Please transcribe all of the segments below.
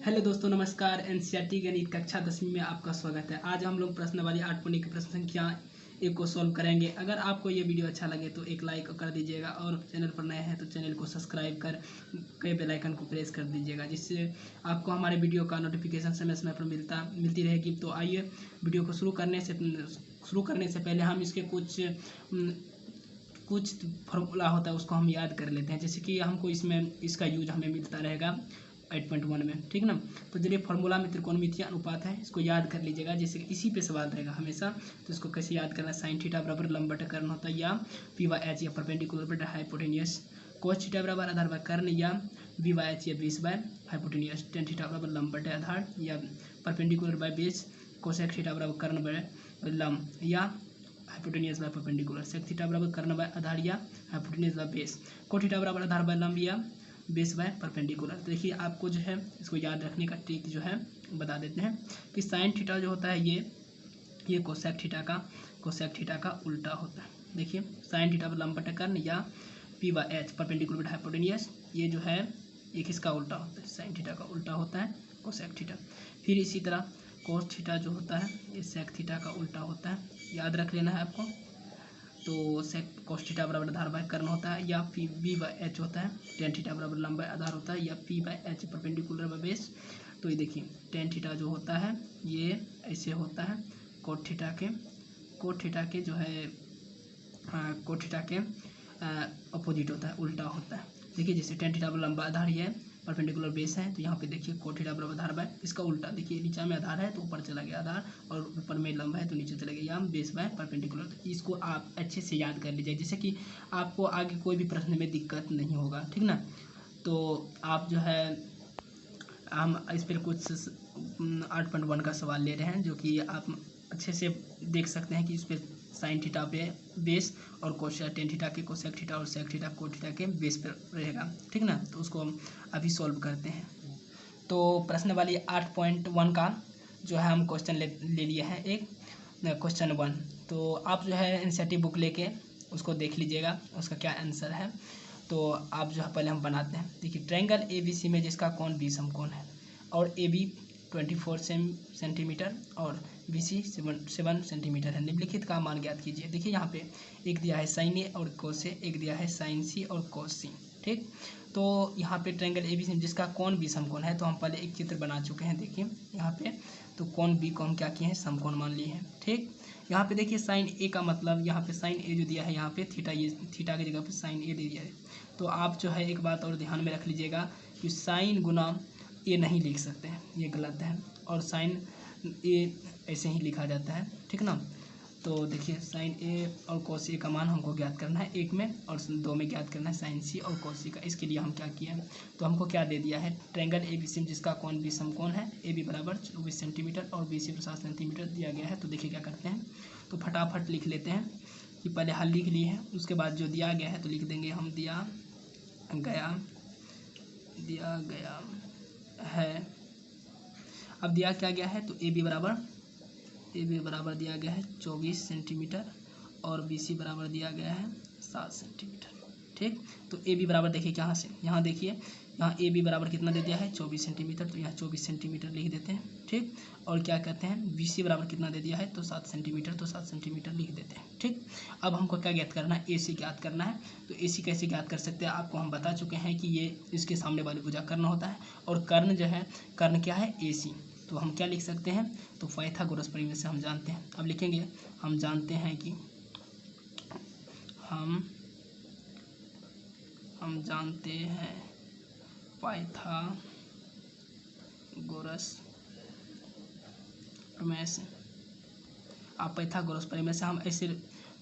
Hello दोस्तों, नमस्कार। NCERT गणित कक्षा 10वीं में आपका स्वागत है। आज हम लोग प्रश्नावली 8 की प्रश्न संख्या 1 को सॉल्व करेंगे। अगर आपको ये वीडियो अच्छा लगे तो एक लाइक कर दीजिएगा और चैनल पर नए हैं तो चैनल को सब्सक्राइब कर के बेल आइकन को प्रेस कर दीजिएगा, जिससे आपको हमारे वीडियो का नोटिफिकेशन समय समय पर मिलती रहेगी। तो आइए वीडियो को शुरू करने से पहले हम इसके कुछ फॉर्मूला होता है उसको हम याद कर लेते हैं, जैसे कि हमको इसमें इसका यूज हमें मिलता रहेगा 8.1 में, ठीक ना। तो चलिए, फॉर्मूला में त्रिकोणमितीय अनुपात है, इसको याद कर लीजिएगा, जैसे कि इसी पे सवाल रहेगा हमेशा। तो इसको कैसे याद करना है? साइन थीटा बराबर लंब बटा कर्ण होता है, या पी बाई एच या परपेंडिकुलर बटा हाइपोटेनियस। कोस थीटा बराबर आधार बाय कर्ण, या बी बाई एच या base by hypotenuse. Tan theta बराबर लंब बटे आधार या perpendicular by base. Cosec theta बराबर कर्ण बाय लंब या hypotenuse by perpendicular. Sec theta बराबर कर्ण बाय आधार या hypotenuse by base. Cot theta बराबर आधार बाय लंब या बेस बाय परपेंडिकुलर। तो देखिए, आपको जो है इसको याद रखने का ट्रिक जो है बता देते हैं कि साइन थीटा जो होता है ये कोसेक थीटा का उल्टा होता है। देखिए, साइन थीटा लंब बटा कर्ण या पी बाई एच परपेंडिकुलर बटा हाइपोटेनियस, ये जो है ये किसका उल्टा होता है? साइन थीटा का उल्टा होता है कोसेक थीटा। फिर इसी तरह कोस थीटा जो होता है ये सेक थीटा का उल्टा होता है, याद रख लेना है आपको। तो सेक कोस थीटा बराबर आधार बाय कर्ण होता है, या पी बी बाई एच होता है। टेन थीटा बराबर लंब बाय आधार होता है, या P by H perpendicular by base. तो ये देखिए, टेन थीटा जो होता है ये ऐसे होता है कोट थीटा के जो है कोट थीटा के अपोजिट होता है, उल्टा होता है। देखिए, जैसे टेन थीटा बराबर लंबा आधार ये परपेंडिकुलर बेस है, तो यहाँ पे देखिए कोट थीटा बराबर आधार बाय इसका उल्टा। देखिए, नीचे में आधार है तो ऊपर चला गया आधार, और ऊपर में लंब है तो नीचे चला गया, या बेस बाय परपेंडिकुलर। तो इसको आप अच्छे से याद कर लीजिए, जैसे कि आपको आगे कोई भी प्रश्न में दिक्कत नहीं होगा, ठीक ना। तो आप जो है हम इस पर कुछ 8.1 का सवाल ले रहे हैं, जो कि आप अच्छे से देख सकते हैं कि इस पर साइन थीटा पे बेस और कोसेक टेन थीटा के कोसेक थीटा और सेक थीटा कोट थीटा के बेस पर रहेगा, ठीक ना। तो उसको हम अभी सॉल्व करते हैं। तो प्रश्न वाली 8.1 का जो है हम क्वेश्चन ले लिए हैं, एक क्वेश्चन 1। तो आप जो है एनसीईआरटी बुक लेके उसको देख लीजिएगा, उसका क्या आंसर है। तो आप जो है पहले हम बनाते हैं। देखिए, ट्रायंगल ABC में जिसका कोण 20 समकोण है, और AB 24 सेंटीमीटर और BC 7 सेंटीमीटर है। निम्नलिखित का मान ज्ञात कीजिए। देखिए, यहाँ पे एक दिया है साइन A और कोस A, एक दिया है साइन C और कोस C, ठीक। तो यहाँ पे ट्रायंगल ABC जिसका कोण B समकोण है, तो हम पहले एक चित्र बना चुके हैं। देखिए यहाँ पे, तो कोण B को हम क्या किए हैं? समकोण मान लिए हैं, ठीक। यहाँ पे देखिए साइन A का मतलब, यहाँ पे साइन A जो दिया है, यहाँ पे थीटा, ये थीटा की जगह पे साइन A दे दिया है। तो आप जो है एक बात और ध्यान में रख लीजिएगा कि साइन गुना A नहीं लिख सकते हैं, ये गलत है। और साइन A ऐसे ही लिखा जाता है, ठीक ना। तो देखिए, साइन A और कोस A का मान हमको ज्ञात करना है, एक में, और 2 में ज्ञात करना है साइन C और कोस C का। इसके लिए हम क्या किया है, तो हमको क्या दे दिया है? ट्रायंगल ABC जिसका कोण B समकोण है, AB बराबर 24 सेंटीमीटर और BC 7 सेंटीमीटर दिया गया है। तो देखिए क्या करते हैं, तो फटाफट लिख लेते हैं कि पहले हल लिख लिए हैं, उसके बाद जो दिया गया है तो लिख देंगे हम दिया गया है। अब दिया क्या गया है, तो AB बराबर दिया गया है 24 सेंटीमीटर और BC बराबर दिया गया है 7 सेंटीमीटर, ठीक। तो AB बराबर देखिए कहाँ से, यहाँ देखिए, यहाँ AB बराबर कितना दे दिया है? 24 सेंटीमीटर, तो यहाँ 24 सेंटीमीटर लिख देते हैं, ठीक। और क्या कहते हैं, BC बराबर कितना दे दिया है? तो 7 सेंटीमीटर, तो 7 सेंटीमीटर लिख देते हैं, ठीक। अब हमको क्या ज्ञात करना है? AC ज्ञात करना है। तो AC कैसे ज्ञात कर सकते हैं? आपको हम बता चुके हैं कि ये इसके सामने वाली भुजा कर्ण होता है, और कर्ण जो है, कर्ण क्या है? AC। तो हम क्या लिख सकते हैं? तो पाइथागोरस प्रमेय से हम जानते हैं। अब लिखेंगे, हम जानते हैं कि हम जानते हैं पाइथागोरस प्रमेय से। आप पाइथागोरस प्रमेय से हम ऐसे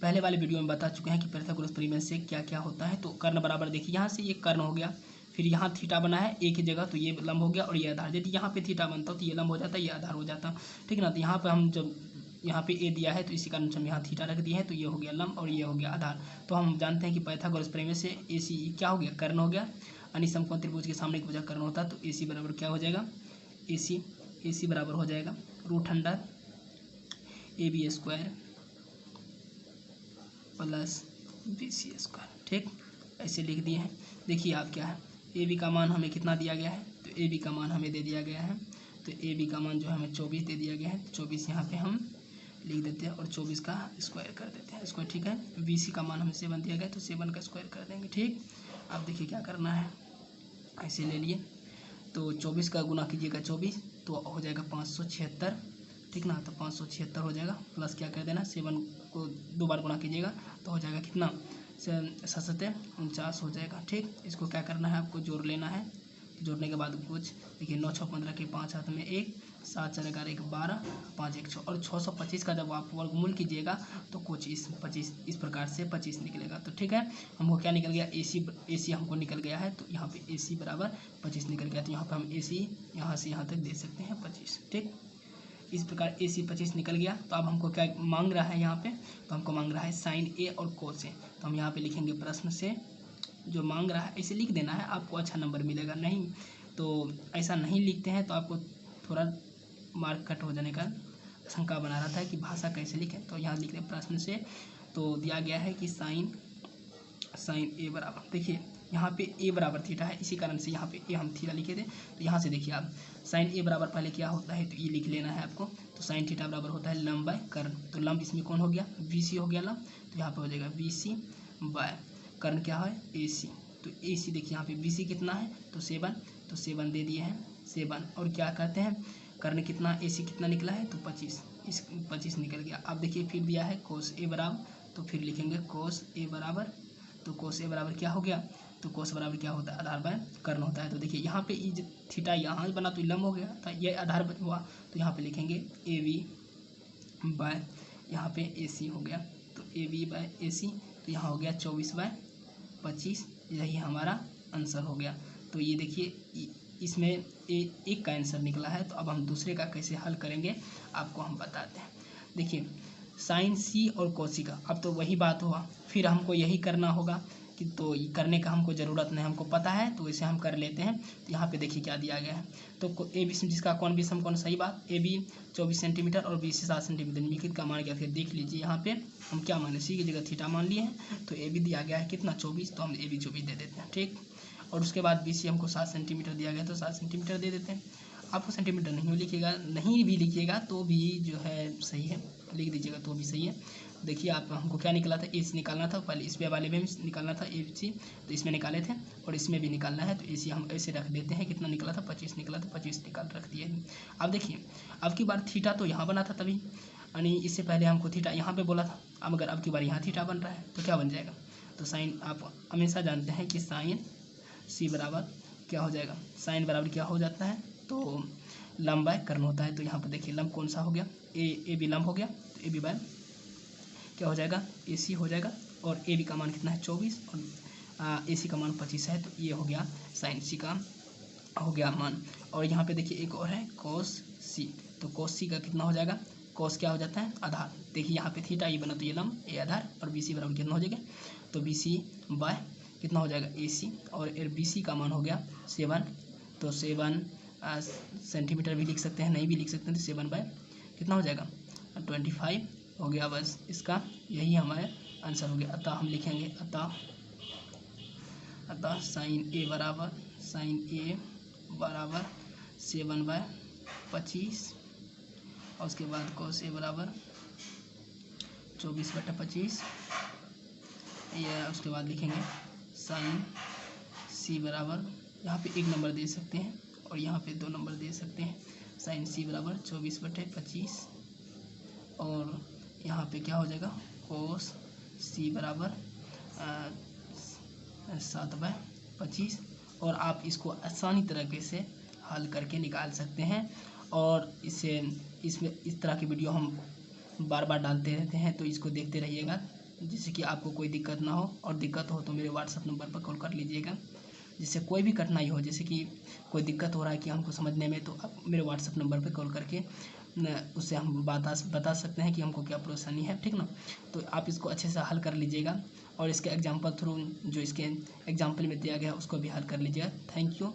पहले वाले वीडियो में बता चुके हैं कि पाइथागोरस प्रमेय से क्या क्या होता है। तो कर्ण बराबर देखिए, यहाँ से ये कर्ण हो गया, फिर यहाँ थीटा बना है एक ही जगह, तो ये लंब हो गया और ये आधार। यदि यहाँ पे थीटा बनता तो ये लंब हो जाता, ये आधार हो जाता, ठीक ना। तो यहाँ पे हम जब यहाँ पे A दिया है तो इसी कारण हम यहाँ थीटा रख दिए हैं, तो ये हो गया लंब और ये हो गया आधार। तो हम जानते हैं कि पाइथागोरस प्रमेय से AC क्या हो गया? कर्ण हो गया। यानी समकोण त्रिभुज के सामने एक भुजा कर्ण होता है, तो AC बराबर क्या हो जाएगा? AC बराबर हो जाएगा √under AB square plus BC square, ठीक। ऐसे लिख दिए हैं। देखिए आप क्या है, AB का मान हमें कितना दिया गया है? तो तो ए बी का मान हमें दे दिया गया है। तो ए बी का मान जो हमें 24 दे दिया गया है। 24 यहाँ पे हम लिख देते हैं और 24 का स्क्वायर कर देते हैं स्क्वायर, ठीक है। बी सी का मान हमें 7 दिया गया तो 7 का स्क्वायर कर देंगे, ठीक। अब देखिए क्या करना है, ऐसे ले लिए तो 24 का गुना कीजिएगा 24 तो हो जाएगा 576, ठीक ना। तो 576 हो जाएगा, प्लस क्या कर देना 7 को 2 बार गुना कीजिएगा तो हो जाएगा कितना 7 49 हो जाएगा, ठीक। इसको क्या करना है, आपको जोड़ लेना है। जोड़ने के बाद कुछ देखिए 9 6 15 के 5 हाथ में 1, 7 4 11 1 12, 5 1 6 और 625 का जब आप वर्गमूल कीजिएगा तो कुछ इस 25 इस प्रकार से 25 निकलेगा। तो ठीक है, हमको क्या निकल गया, ए सी हमको निकल गया है। तो यहाँ पे ए सी बराबर 25 निकल गया। तो यहाँ पे हम ए सी यहाँ से यहाँ तक दे सकते हैं 25, ठीक। इस प्रकार ए सी 25 निकल गया। तो अब हमको क्या मांग रहा है यहाँ पे, तो हमको मांग रहा है साइन ए और कोस ए। तो हम यहाँ पे लिखेंगे प्रश्न से जो मांग रहा है ऐसे लिख देना है, आपको अच्छा नंबर मिलेगा। नहीं तो ऐसा नहीं लिखते हैं तो आपको थोड़ा मार्क कट हो जाने का शंका बना रहता है कि भाषा कैसे लिखें। तो यहाँ लिख रहे प्रश्न से तो दिया गया है कि साइन ए बराबर, देखिए यहाँ पे ए बराबर थीटा है, इसी कारण से यहाँ पे ए हम थीटा लिखे थे। तो यहाँ से देखिए आप साइन ए बराबर पहले क्या होता है तो ये लिख लेना है आपको। तो साइन थीटा बराबर होता है लंब बाय कर्ण। तो लंब इसमें कौन हो गया, बी सी हो गया लंब। तो यहाँ पे हो जाएगा बी सी बाय कर्ण क्या है ए सी। तो ए सी देखिए यहाँ पे बी सी कितना है तो 7, तो 7 दे दिए हैं 7। और क्या कहते हैं कर्ण कितना, ए सी कितना निकला है तो 25, इस 25 निकल गया। अब देखिए फिर दिया है कोस ए बराबर, तो फिर लिखेंगे कोस ए बराबर। तो कोस ए बराबर क्या हो गया, तो कोस बराबर क्या होता है आधार बाय कर्ण होता है। तो देखिए यहाँ पे ये थीटा यहाँ बना तो लंब हो गया था, ये आधार हुआ। तो यहाँ पे लिखेंगे ए बी बाय यहाँ पे ए सी हो गया। तो ए बी बाय ए सी तो यहाँ हो गया 24/25, यही हमारा आंसर हो गया। तो ये देखिए इसमें एक का आंसर निकला है। तो अब हम दूसरे का कैसे हल करेंगे आपको हम बताते हैं। देखिए साइन सी और कोसी का, अब तो वही बात हुआ, फिर हमको यही करना होगा कि तो करने का हमको ज़रूरत नहीं, हमको पता है तो इसे हम कर लेते हैं। तो यहाँ पे देखिए क्या दिया गया है, तो ए बी जिसका कौन भी सम कौन, सही बात, ए बी 24 सेंटीमीटर और बी सी 7 सेंटीमीटर, निम्नलिखित का मान क्या, फिर देख लीजिए यहाँ पे हम क्या माने, सी की जगह थीटा मान लिए हैं। तो ए बी दिया गया है कितना 24, तो हम ए बी 24 दे देते हैं, ठीक। और उसके बाद बी सी हमको 7 सेंटीमीटर दिया गया तो 7 सेंटीमीटर दे देते हैं। आपको सेंटीमीटर नहीं लिखिएगा, नहीं भी लिखिएगा तो भी जो है सही है, लिख दीजिएगा तो भी सही है। देखिए आप हमको क्या निकला था, ए सी निकालना था, पहले इस वाले में भी निकालना था ए सी, तो इसमें निकाले थे और इसमें भी निकालना है। तो ए सी हम ऐसे रख देते हैं, कितना निकला था 25 निकला था, 25 निकाल रख दिए। अब देखिए अब की बार थीटा तो यहाँ बना था तभी, यानी इससे पहले हमको थीटा यहाँ पे बोला था। अब अगर अब की बार यहाँ थीटा बन रहा है तो क्या बन जाएगा, तो साइन, आप हमेशा जानते हैं कि साइन सी बराबर क्या हो जाएगा, साइन बराबर क्या हो जाता है तो लंब बाय कर्ण होता है। तो यहाँ पर देखिए लंब कौन सा हो गया, ए बी लंब हो गया। तो ए बी बाय क्या हो जाएगा, ए सी हो जाएगा। और ए बी का मान कितना है 24 और ए सी का मान 25 है। तो ये हो गया साइन सी का हो गया मान। और यहाँ पे देखिए एक और है कोस सी। तो कोस सी का कितना हो जाएगा, कोस क्या हो जाता है आधार। देखिए यहाँ पे थीटा ये बना तो ये लंब ए आधार और बी सी बराबर कितना हो जाएगा, तो बी सी बाय कितना हो जाएगा ए सी। और बी सी का मान हो गया 7, तो 7 सेंटीमीटर भी लिख सकते हैं, नहीं भी लिख सकते हैं। तो 7 बाय कितना हो जाएगा 25 हो गया। बस इसका यही हमारा आंसर हो गया। अतः हम लिखेंगे अतः साइन ए बराबर 7/25 और उसके बाद कोस ए बराबर 24/25। या उसके बाद लिखेंगे साइन सी बराबर, यहाँ पे 1 नंबर दे सकते हैं और यहाँ पे 2 नंबर दे सकते हैं। साइन सी बराबर 24/25 और यहाँ पे क्या हो जाएगा कोस सी बराबर 7/25। और आप इसको आसानी तरीके से हल करके निकाल सकते हैं। और इसमें इस तरह की वीडियो हम बार बार डालते रहते हैं, तो इसको देखते रहिएगा जिससे कि आपको कोई दिक्कत ना हो। और दिक्कत हो तो मेरे व्हाट्सएप नंबर पर कॉल कर लीजिएगा। जिससे कोई भी कठिनाई हो, जैसे कि कोई दिक्कत हो रहा है कि हमको समझने में, तो आप मेरे व्हाट्सएप नंबर पर कॉल करके उससे हम बता सकते हैं कि हमको क्या परेशानी है, ठीक ना। तो आप इसको अच्छे से हल कर लीजिएगा और इसके एग्जाम्पल थ्रू जो इसके एग्जाम्पल में दिया गया उसको भी हल कर लीजिएगा। Thank you.